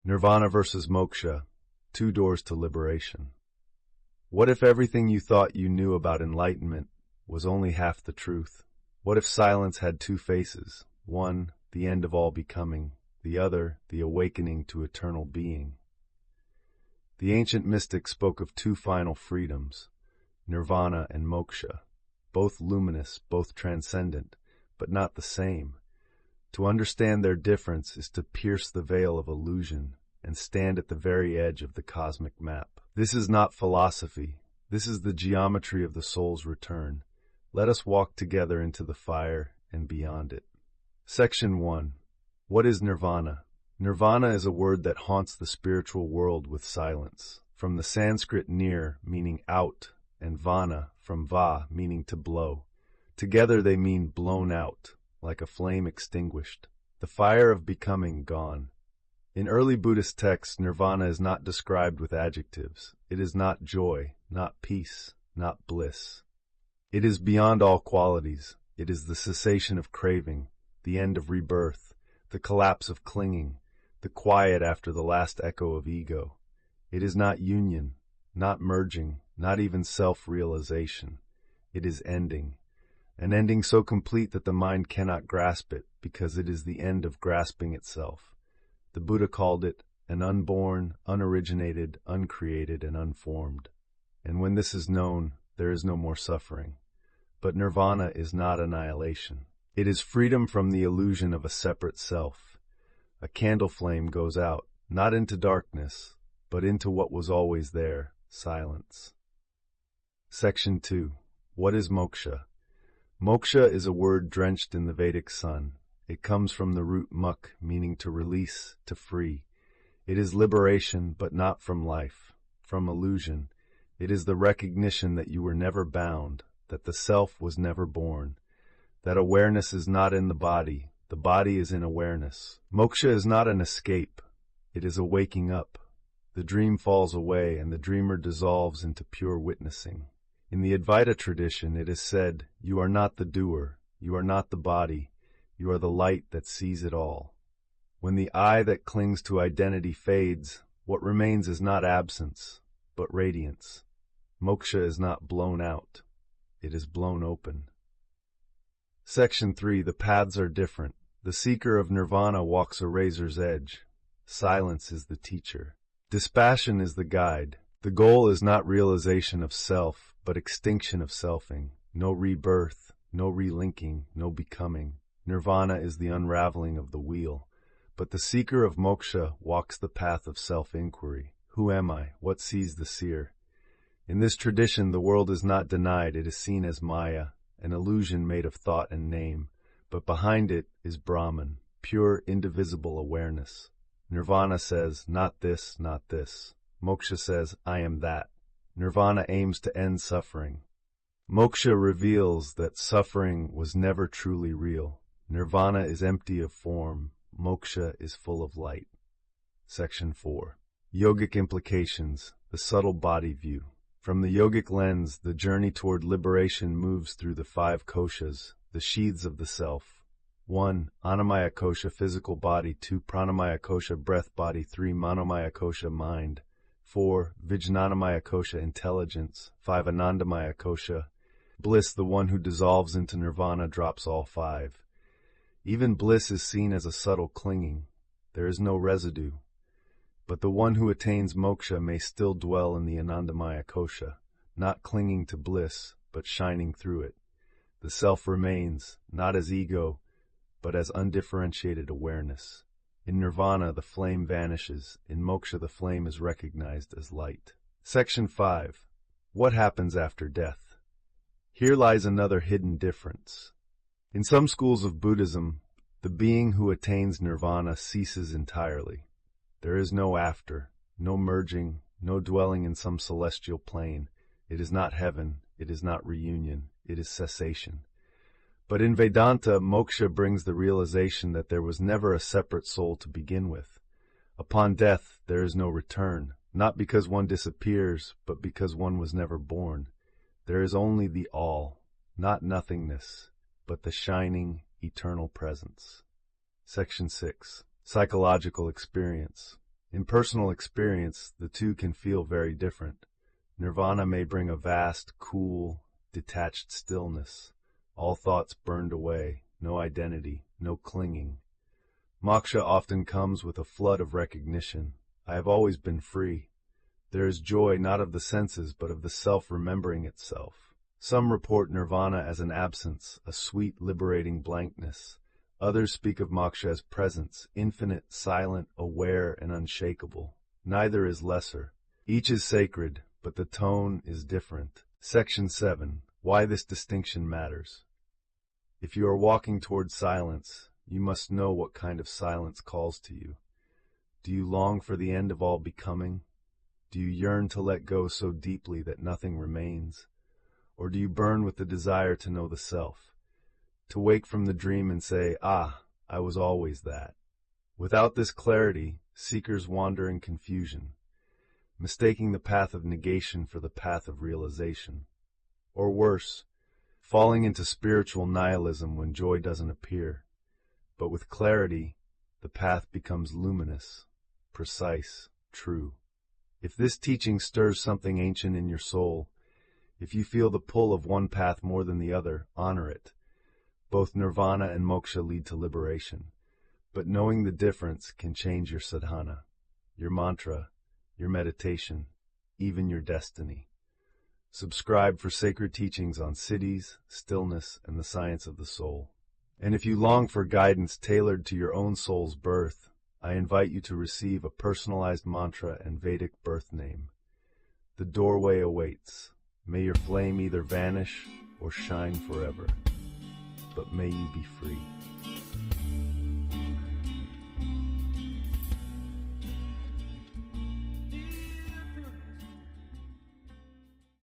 Nirvana versus Moksha, two doors to liberation. What if everything you thought you knew about enlightenment was only half the truth? What if silence had two faces? One, the end of all becoming, the other, the awakening to eternal being. The ancient mystics spoke of two final freedoms, Nirvana and Moksha, both luminous, both transcendent, but not the same. To understand their difference is to pierce the veil of illusion and stand at the very edge of the cosmic map. This is not philosophy. This is the geometry of the soul's return. Let us walk together into the fire and beyond it. Section 1. What is Nirvana? Nirvana is a word that haunts the spiritual world with silence. From the Sanskrit nir, meaning out, and vana, from va, meaning to blow. Together they mean blown out, like a flame extinguished, the fire of becoming gone. In early Buddhist texts, nirvana is not described with adjectives. It is not joy, not peace, not bliss. It is beyond all qualities. It is the cessation of craving, the end of rebirth, the collapse of clinging, the quiet after the last echo of ego. It is not union, not merging, not even self-realization. It is ending. An ending so complete that the mind cannot grasp it, because it is the end of grasping itself. The Buddha called it an unborn, unoriginated, uncreated, and unformed. And when this is known, there is no more suffering. But nirvana is not annihilation. It is freedom from the illusion of a separate self. A candle flame goes out, not into darkness, but into what was always there, silence. Section 2. What is moksha? Moksha is a word drenched in the Vedic sun. It comes from the root muk, meaning to release, to free. It is liberation, but not from life, from illusion. It is the recognition that you were never bound, that the self was never born, that awareness is not in the body is in awareness. Moksha is not an escape. It is a waking up. The dream falls away, and the dreamer dissolves into pure witnessing. In the Advaita tradition, it is said, you are not the doer, you are not the body, you are the light that sees it all. When the I that clings to identity fades, what remains is not absence, but radiance. Moksha is not blown out, it is blown open. Section 3. The paths are different. The seeker of nirvana walks a razor's edge. Silence is the teacher. Dispassion is the guide. The goal is not realization of self, but extinction of selfing. No rebirth, no relinking, no becoming. Nirvana is the unraveling of the wheel. But the seeker of moksha walks the path of self-inquiry. Who am I? What sees the seer? In this tradition, the world is not denied. It is seen as Maya, an illusion made of thought and name. But behind it is Brahman, pure, indivisible awareness. Nirvana says, not this, not this. Moksha says, I am that. Nirvana aims to end suffering. Moksha reveals that suffering was never truly real. Nirvana is empty of form. Moksha is full of light. Section 4. Yogic implications, the subtle body view. From the yogic lens, the journey toward liberation moves through the 5 koshas, the sheaths of the self. 1. Annamaya kosha, physical body. 2. Pranamaya kosha, breath body. 3. Manomaya kosha, mind. 4. Vijnanamaya kosha, intelligence. 5. Anandamaya kosha, bliss. The one who dissolves into nirvana drops all 5. Even bliss is seen as a subtle clinging. There is no residue. But the one who attains moksha may still dwell in the Anandamaya kosha, not clinging to bliss, but shining through it. The self remains, not as ego, but as undifferentiated awareness. In nirvana, the flame vanishes. In moksha, the flame is recognized as light. Section 5. What happens after death? Here lies another hidden difference. In some schools of Buddhism, the being who attains nirvana ceases entirely. There is no after, no merging, no dwelling in some celestial plane. It is not heaven, it is not reunion, it is cessation. But in Vedanta, moksha brings the realization that there was never a separate soul to begin with. Upon death, there is no return, not because one disappears, but because one was never born. There is only the all, not nothingness, but the shining, eternal presence. Section 6. Psychological experience. In personal experience, the two can feel very different. Nirvana may bring a vast, cool, detached stillness, all thoughts burned away, no identity, no clinging. Moksha often comes with a flood of recognition. I have always been free. There is joy not of the senses, but of the self remembering itself. Some report nirvana as an absence, a sweet, liberating blankness. Others speak of moksha as presence, infinite, silent, aware, and unshakable. Neither is lesser. Each is sacred, but the tone is different. Section 7. Why this distinction matters. If you are walking towards silence, you must know what kind of silence calls to you. Do you long for the end of all becoming? Do you yearn to let go so deeply that nothing remains? Or do you burn with the desire to know the self? To wake from the dream and say, "Ah, I was always that." Without this clarity, seekers wander in confusion, mistaking the path of negation for the path of realization. Or worse, falling into spiritual nihilism when joy doesn't appear. But with clarity, the path becomes luminous, precise, true. If this teaching stirs something ancient in your soul, if you feel the pull of one path more than the other, honor it. Both nirvana and moksha lead to liberation, but knowing the difference can change your sadhana, your mantra, your meditation, even your destiny. Subscribe for sacred teachings on siddhis, stillness, and the science of the soul. And if you long for guidance tailored to your own soul's birth, I invite you to receive a personalized mantra and Vedic birth name. The doorway awaits. May your flame either vanish or shine forever. But may you be free.